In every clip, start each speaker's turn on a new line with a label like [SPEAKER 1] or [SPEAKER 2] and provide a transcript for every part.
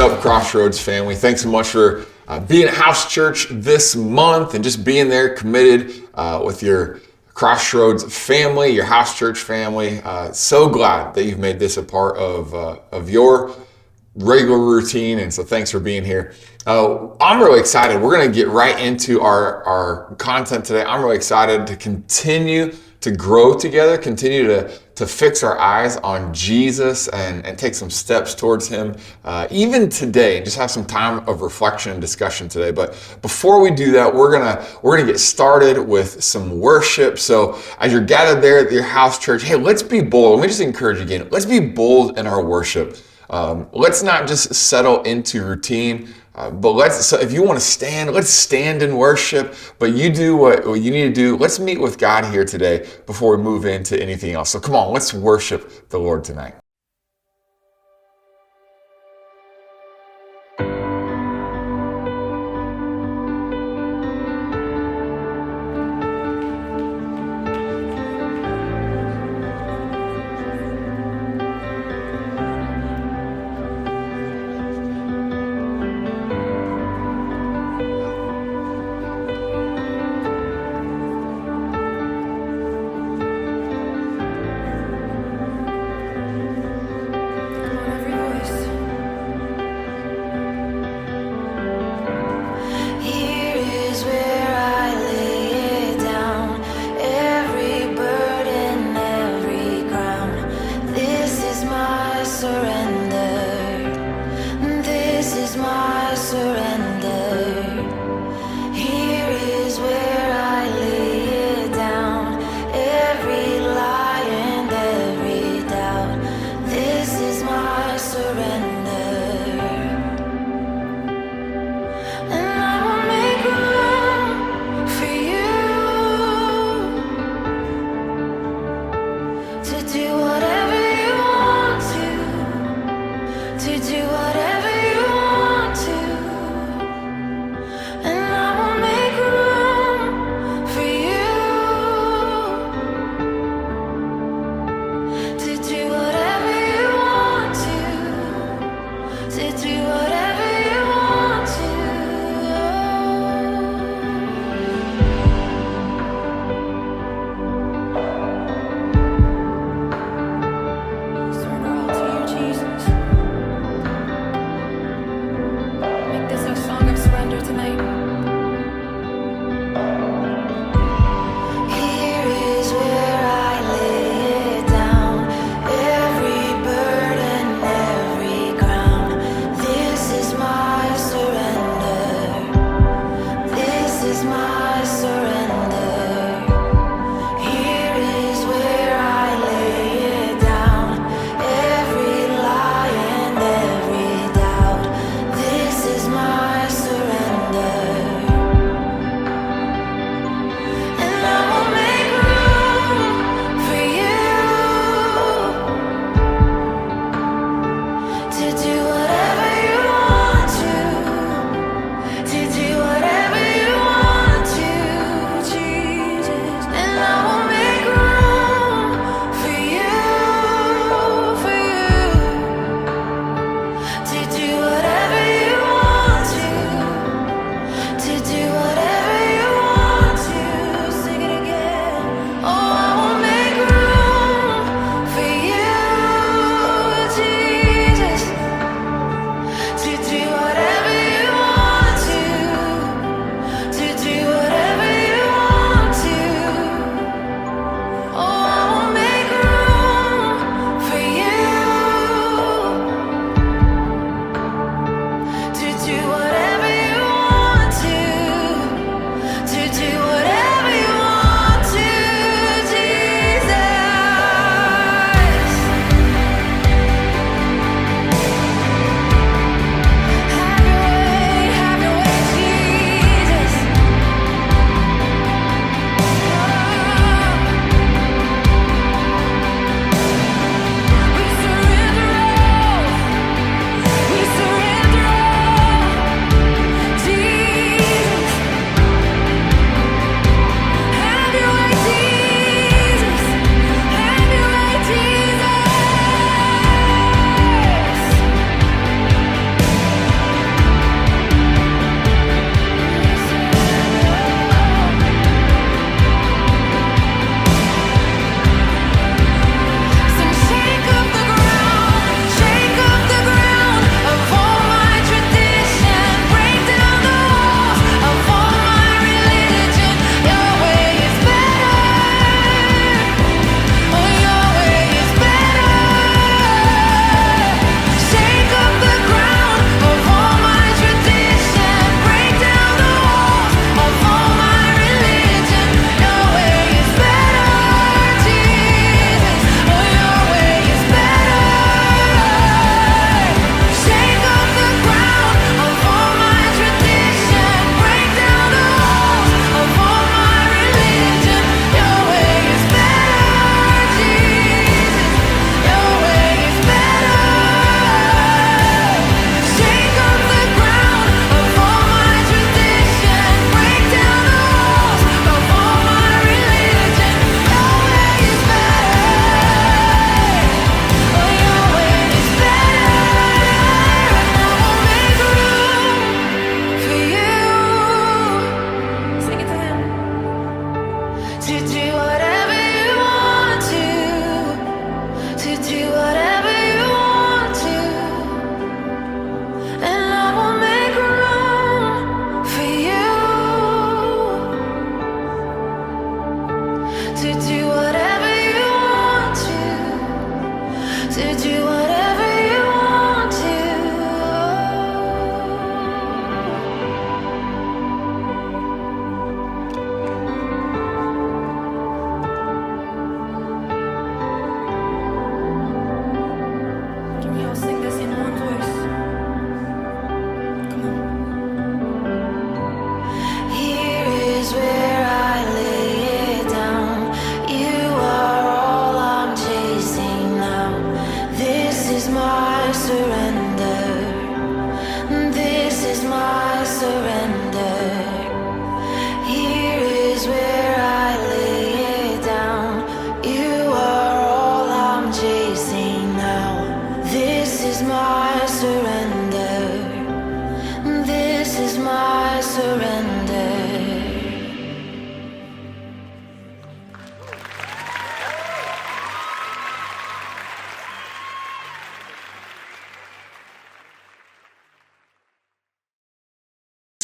[SPEAKER 1] up, Crossroads family? Thanks so much for being at House Church this month and just being there committed with your Crossroads family, your House Church family. So glad that you've made this a part of your regular routine, and so thanks for being here. I'm really excited. We're going to get right into our content today. I'm really excited to continue to grow together, continue to fix our eyes on Jesus and take some steps towards him even today, just have some time of reflection and discussion today. But before we do that, we're gonna get started with some worship. So as you're gathered there at your house church, hey, let's be bold. Let me just encourage you again, let's be bold in our worship. Let's not just settle into routine, but so if you want to stand, let's stand and worship, but you do what you need to do. Let's meet with God here today before we move into anything else. So come on, let's worship the Lord tonight.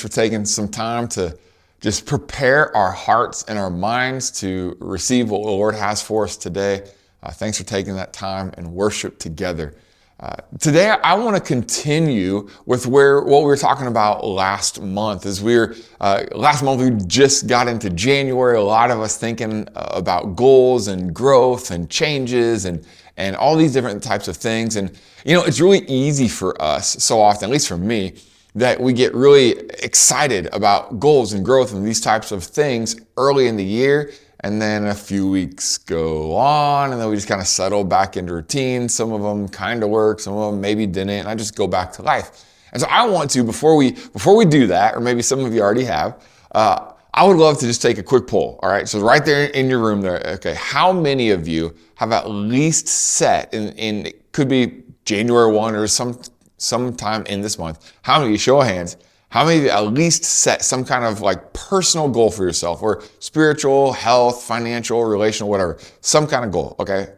[SPEAKER 1] for taking some time to just prepare our hearts and our minds to receive what the Lord has for us today. Thanks for taking that time and worship together. Today, I want to continue with what we were talking about last month. Last month we just got into January. A lot of us thinking about goals and growth and changes and all these different types of things. And it's really easy for us so often, at least for me, that we get really excited about goals and growth and these types of things early in the year. And then a few weeks go on and then we just kind of settle back into routine. Some of them kind of work, some of them maybe didn't, and I just go back to life. And so I want to, before we do that, or maybe some of you already have, I would love to just take a quick poll. All right, so right there in your room there, okay, how many of you have at least set, in it could be January 1 or sometime in this month, how many of you, show of hands, how many of you at least set some kind of like personal goal for yourself, or spiritual, health, financial, relational, whatever, some kind of goal, okay?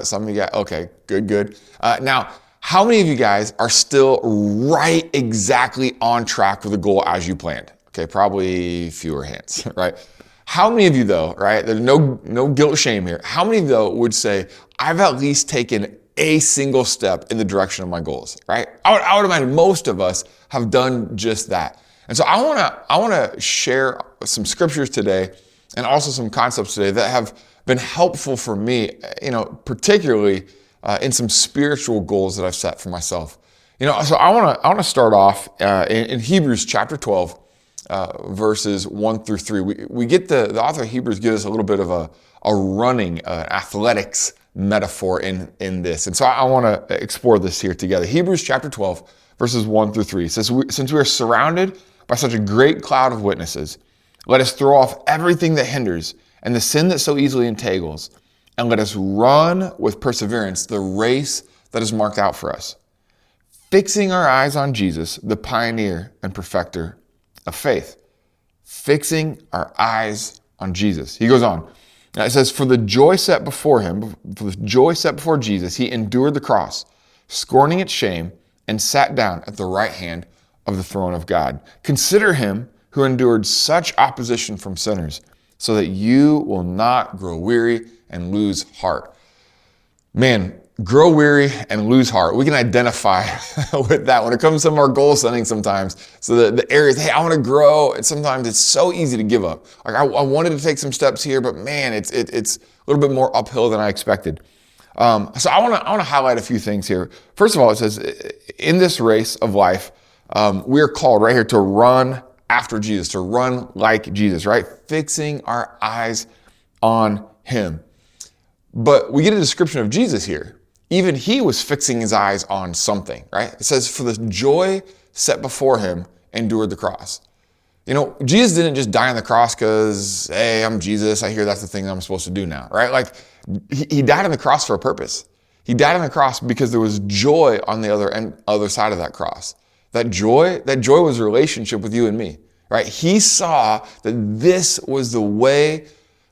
[SPEAKER 1] Some of you got, okay, good. Now, how many of you guys are still right exactly on track with the goal as you planned? Okay, probably fewer hands, right? How many of you though, right, there's no guilt, shame here. How many of you though would say, I've at least taken a single step in the direction of my goals, right? I would imagine most of us have done just that. And so I want to share some scriptures today and also some concepts today that have been helpful for me, particularly in some spiritual goals that I've set for myself. So I want to start off in Hebrews chapter 12, verses 1 through 3. We get the author of Hebrews gives us a little bit of a running athletics metaphor in this. And so I want to explore this here together. Hebrews chapter 12, verses 1 through 3 says, since we are surrounded by such a great cloud of witnesses, let us throw off everything that hinders and the sin that so easily entangles, and let us run with perseverance the race that is marked out for us, fixing our eyes on Jesus, the pioneer and perfecter of faith. Fixing our eyes on Jesus. He goes on. Now it says, for the joy set before Jesus, he endured the cross, scorning its shame, and sat down at the right hand of the throne of God. Consider him who endured such opposition from sinners, so that you will not grow weary and lose heart. Man, grow weary and lose heart. We can identify with that when it comes to some of our goal setting sometimes. So the areas, hey, I want to grow, and sometimes it's so easy to give up. Like I wanted to take some steps here, but man, it's a little bit more uphill than I expected. So I want to highlight a few things here. First of all, it says in this race of life, we are called right here to run after Jesus, to run like Jesus, right? Fixing our eyes on him. But we get a description of Jesus here. Even he was fixing his eyes on something, right? It says, for the joy set before him, endured the cross. Jesus didn't just die on the cross because, hey, I'm Jesus. I hear that's the thing that I'm supposed to do now, right? Like he died on the cross for a purpose. He died on the cross because there was joy on the other side of that cross. That joy was a relationship with you and me, right? He saw that this was the way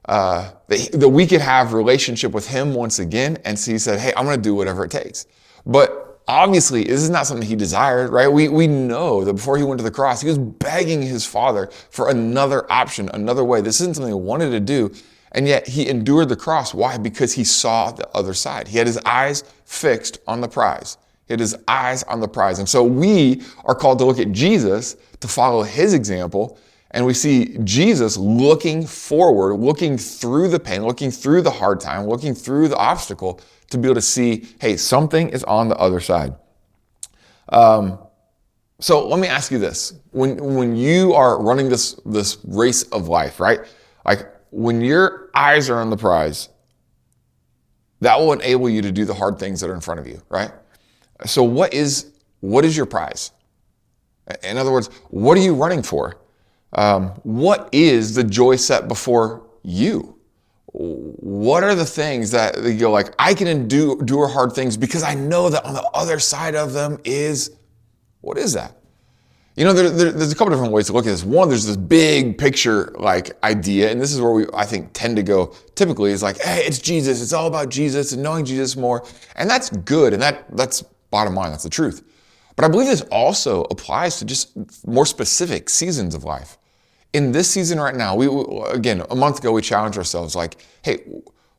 [SPEAKER 1] that we could have relationship with him once again. And so he said, hey, I'm going to do whatever it takes. But obviously, this is not something he desired, right? We know that before he went to the cross, he was begging his Father for another option, another way. This isn't something he wanted to do. And yet he endured the cross. Why? Because he saw the other side. He had his eyes fixed on the prize. He had his eyes on the prize. And so we are called to look at Jesus, to follow his example. And we see Jesus looking forward, looking through the pain, looking through the hard time, looking through the obstacle to be able to see, hey, something is on the other side. So let me ask you this. When you are running this race of life, right? Like when your eyes are on the prize, that will enable you to do the hard things that are in front of you, right? So what is your prize? In other words, what are you running for? What is the joy set before you? What are the things that you go like, I can endure hard things because I know that on the other side of them is, what is that? There's a couple different ways to look at this. One, there's this big picture like idea, and this is where I think tend to go typically is like, hey, it's Jesus. It's all about Jesus and knowing Jesus more. And that's good. And that's bottom line. That's the truth. But I believe this also applies to just more specific seasons of life. In this season right now, again, a month ago, we challenged ourselves like, hey,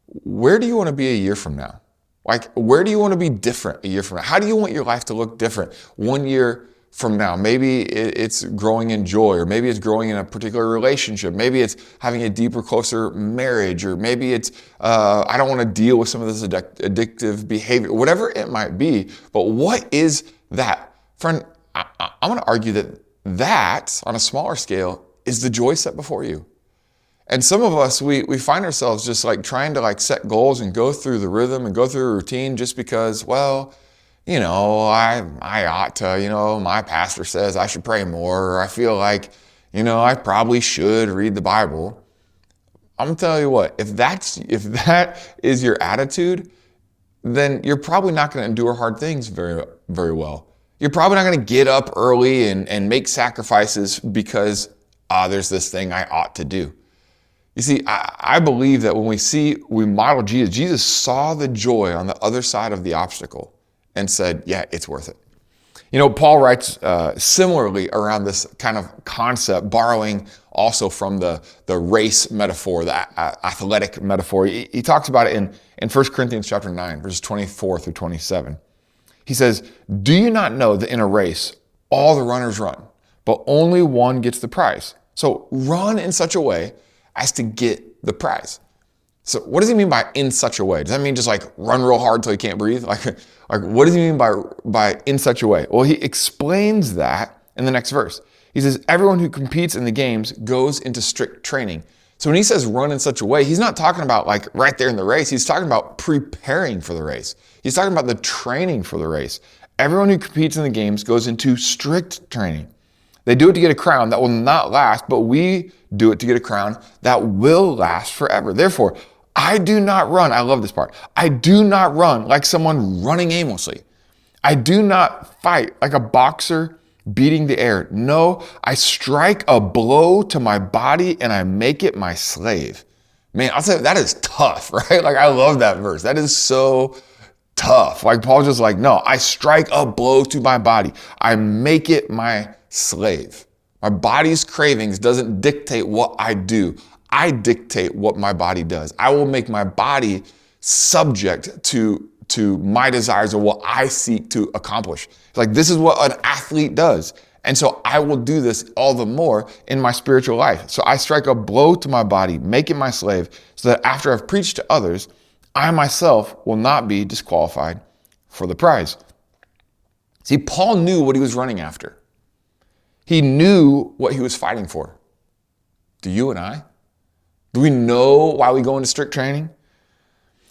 [SPEAKER 1] where do you want to be a year from now? Like, where do you want to be different a year from now? How do you want your life to look different 1 year from now? Maybe it's growing in joy, or maybe it's growing in a particular relationship. Maybe it's having a deeper, closer marriage, or maybe it's, I don't want to deal with some of this addictive behavior, whatever it might be. But what is that? Friend, I'm going to argue that on a smaller scale is the joy set before you. And some of us, we find ourselves just like trying to like set goals and go through the rhythm and go through a routine just because, well, I ought to, my pastor says I should pray more, or I feel like, I probably should read the Bible. I'm gonna tell you what, if that is your attitude, then you're probably not gonna endure hard things very, very well. You're probably not gonna get up early and make sacrifices because there's this thing I ought to do. You see, I believe that when we model Jesus, Jesus saw the joy on the other side of the obstacle and said, yeah, it's worth it. Paul writes similarly around this kind of concept, borrowing also from the race metaphor, the athletic metaphor. He talks about it in 1 Corinthians chapter 9, verses 24 through 27. He says, do you not know that in a race, all the runners run, but only one gets the prize? So run in such a way as to get the prize. So what does he mean by in such a way? Does that mean just like run real hard till you can't breathe? Like what does he mean by in such a way? Well, he explains that in the next verse. He says, everyone who competes in the games goes into strict training. So when he says run in such a way, he's not talking about like right there in the race. He's talking about preparing for the race. He's talking about the training for the race. Everyone who competes in the games goes into strict training. They do it to get a crown that will not last, but we do it to get a crown that will last forever. Therefore, I do not run. I love this part. I do not run like someone running aimlessly. I do not fight like a boxer beating the air. No, I strike a blow to my body and I make it my slave. Man, I'll say that is tough, right? Like I love that verse. That is so tough. Like Paul's just like, no, I strike a blow to my body. I make it my slave. My body's cravings doesn't dictate what I do. I dictate what my body does. I will make my body subject to my desires or what I seek to accomplish. Like this is what an athlete does. And so I will do this all the more in my spiritual life. So I strike a blow to my body, make it my slave, so that after I've preached to others, I myself will not be disqualified for the prize. See, Paul knew what he was running after. He knew what he was fighting for. Do you and I? Do we know why we go into strict training?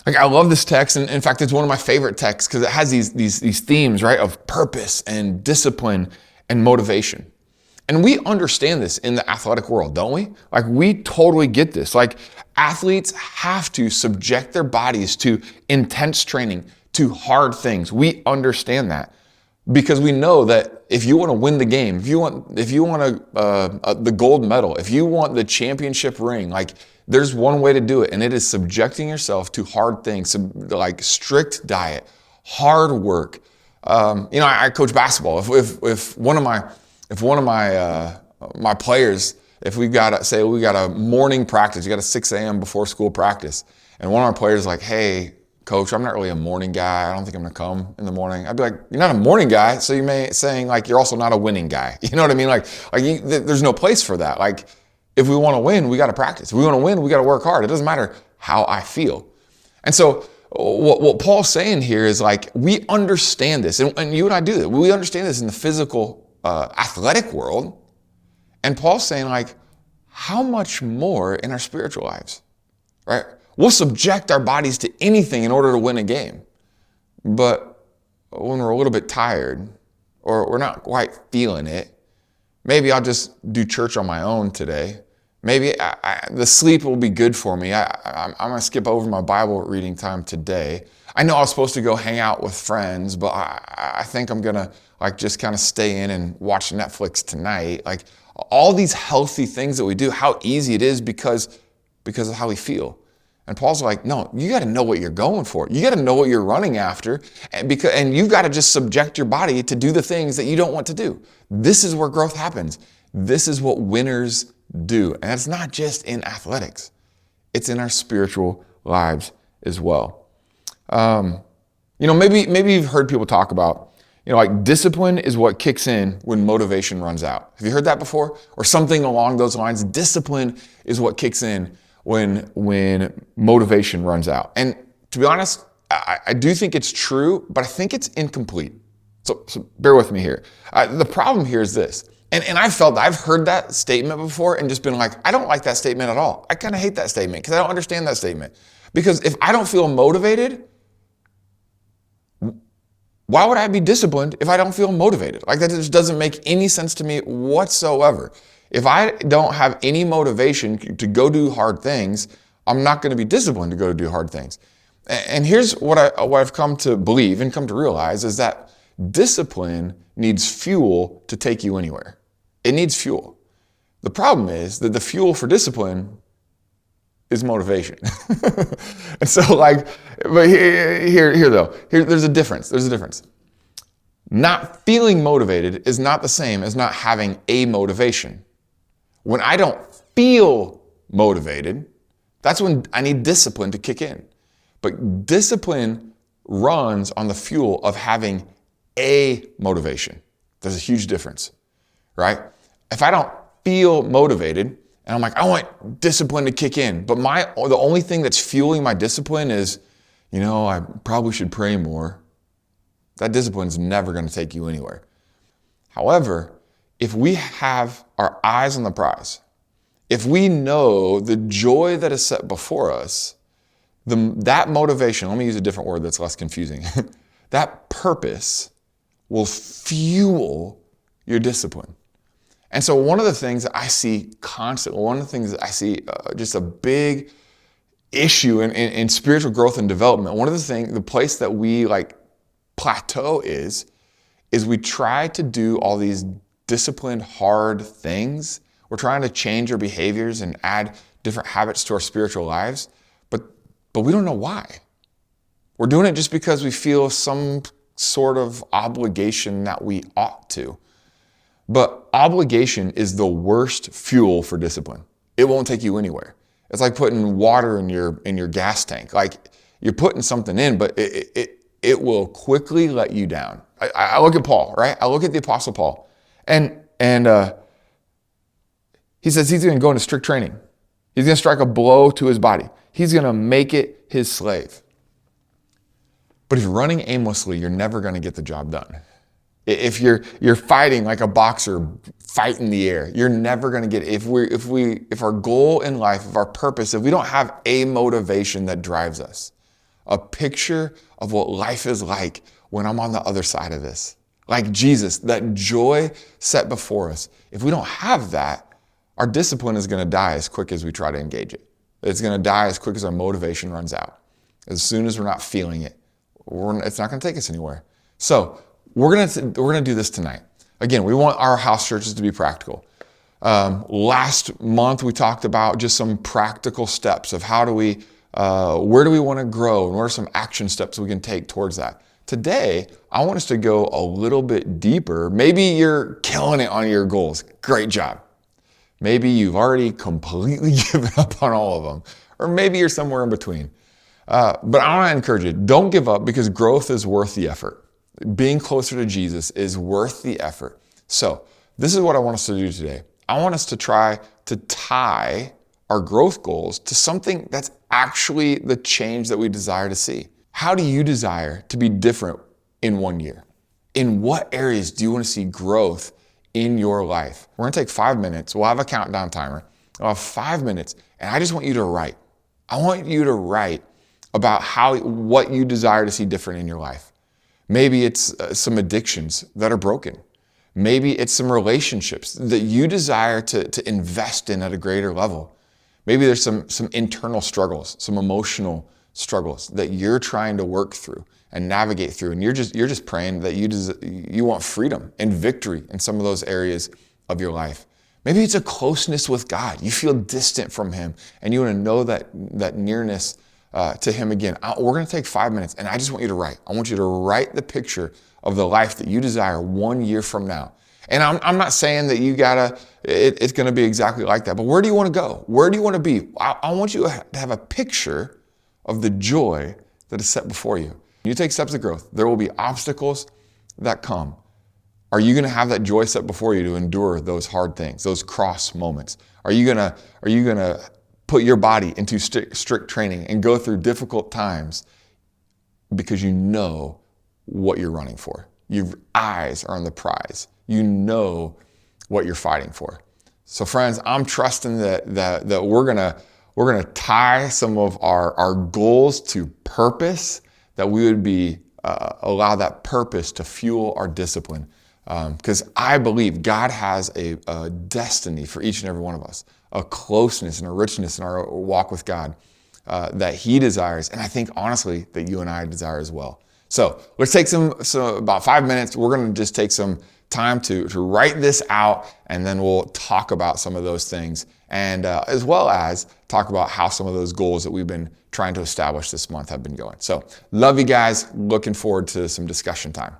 [SPEAKER 1] Like I love this text, and in fact, it's one of my favorite texts because it has these themes, right, of purpose and discipline and motivation. And we understand this in the athletic world, don't we? Like we totally get this. Like athletes have to subject their bodies to intense training, to hard things. We understand that because we know that if you want to win the game, if you want the gold medal, if you want the championship ring, like there's one way to do it, and it is subjecting yourself to hard things, like strict diet, hard work. I coach basketball. If one of my players, if we got a morning practice, you got a 6 a.m. before school practice, and one of our players is like, hey, coach, I'm not really a morning guy. I don't think I'm gonna come in the morning. I'd be like, you're not a morning guy, so you may saying like you're also not a winning guy. You know what I mean? There's no place for that. Like if we want to win, we got to practice. If we want to win, we got to work hard. It doesn't matter how I feel. And so what Paul's saying here is like we understand this, and you and I do that. We understand this in the physical athletic world, and Paul's saying like, how much more in our spiritual lives, right? We'll subject our bodies to anything in order to win a game. But when we're a little bit tired or we're not quite feeling it, maybe I'll just do church on my own today. Maybe the sleep will be good for me. I'm going to skip over my Bible reading time today. I know I was supposed to go hang out with friends, but I think I'm going to just kind of stay in and watch Netflix tonight. Like all these healthy things that we do, how easy it is because of how we feel. And Paul's like, no, you got to know what you're going for. You got to know what you're running after. And you've got to just subject your body to do the things that you don't want to do. This is where growth happens. This is what winners do. And it's not just in athletics. It's in our spiritual lives as well. Maybe you've heard people talk about, like discipline is what kicks in when motivation runs out. Have you heard that before? Or something along those lines. Discipline is what kicks in when motivation runs out. And to be honest, I do think it's true, but I think it's incomplete. So bear with me here. The problem here is this. And I've heard that statement before and just been like, I don't like that statement at all. I kind of hate that statement because I don't understand that statement. Because if I don't feel motivated, why would I be disciplined if I don't feel motivated? Like that just doesn't make any sense to me whatsoever. If I don't have any motivation to go do hard things, I'm not going to be disciplined to go do hard things. And here's what I've come to believe and come to realize is that discipline needs fuel to take you anywhere. It needs fuel. The problem is that the fuel for discipline is motivation. And so but there's a difference. There's a difference. Not feeling motivated is not the same as not having a motivation. When I don't feel motivated, that's when I need discipline to kick in. But discipline runs on the fuel of having a motivation. There's a huge difference, right? If I don't feel motivated and I'm like, I want discipline to kick in, but the only thing that's fueling my discipline is, I probably should pray more. That discipline's never going to take you anywhere. However, if we have our eyes on the prize, if we know the joy that is set before us, that motivation, let me use a different word that's less confusing, that purpose will fuel your discipline. And so one of the things that I see constantly, one of the things that I see just a big issue in spiritual growth and development, the place that we plateau is we try to do all these disciplined, hard things. We're trying to change our behaviors and add different habits to our spiritual lives, but we don't know why. We're doing it just because we feel some sort of obligation that we ought to. But obligation is the worst fuel for discipline. It won't take you anywhere. It's like putting water in your gas tank. Like you're putting something in, but it will quickly let you down. I look at Paul, right? I look at the Apostle Paul, and he says he's going to go into strict training. He's going to strike a blow to his body. He's going to make it his slave. But if you're running aimlessly, you're never going to get the job done. If you're fighting like a boxer, fight in the air, you're never going to get it. If our goal in life, if our purpose, if we don't have a motivation that drives us, a picture of what life is like when I'm on the other side of this, like Jesus, that joy set before us. If we don't have that, our discipline is going to die as quick as we try to engage it. It's going to die as quick as our motivation runs out. As soon as we're not feeling it, it's not going to take us anywhere. So we're going to do this tonight. Again, we want our house churches to be practical. Last month we talked about just some practical steps of where do we want to grow, and what are some action steps we can take towards that. Today, I want us to go a little bit deeper. Maybe you're killing it on your goals. Great job. Maybe you've already completely given up on all of them, or maybe you're somewhere in between. But I want to encourage you, don't give up, because growth is worth the effort. Being closer to Jesus is worth the effort. So this is what I want us to do today. I want us to try to tie our growth goals to something that's actually the change that we desire to see. How do you desire to be different in 1 year? In what areas do you want to see growth in your life? We're going to take 5 minutes. We'll have a countdown timer. I'll have 5 minutes, and I just want you to write. I want you to write about what you desire to see different in your life. Maybe it's some addictions that are broken. Maybe it's some relationships that you desire to invest in at a greater level. Maybe there's some internal struggles, some emotional struggles that you're trying to work through and navigate through. And you're just praying that you want freedom and victory in some of those areas of your life. Maybe it's a closeness with God. You feel distant from him and you want to know that nearness to him again. We're going to take 5 minutes and I just want you to write. I want you to write the picture of the life that you desire 1 year from now. And I'm not saying that it's going to be exactly like that, but where do you want to go? Where do you want to be? I want you to have a picture of the joy that is set before you. You take steps of growth. There will be obstacles that come. Are you going to have that joy set before you to endure those hard things, those cross moments? Are you going to put your body into strict training and go through difficult times because you know what you're running for? Your eyes are on the prize. You know what you're fighting for. So friends, I'm trusting that we're gonna tie some of our goals to purpose, that we would be allow that purpose to fuel our discipline. Because I believe God has a destiny for each and every one of us, a closeness and a richness in our walk with God that he desires. And I think honestly that you and I desire as well. So let's take about 5 minutes. We're going to just take some time to write this out, and then we'll talk about some of those things, and as well as talk about how some of those goals that we've been trying to establish this month have been going. So love you guys. Looking forward to some discussion time.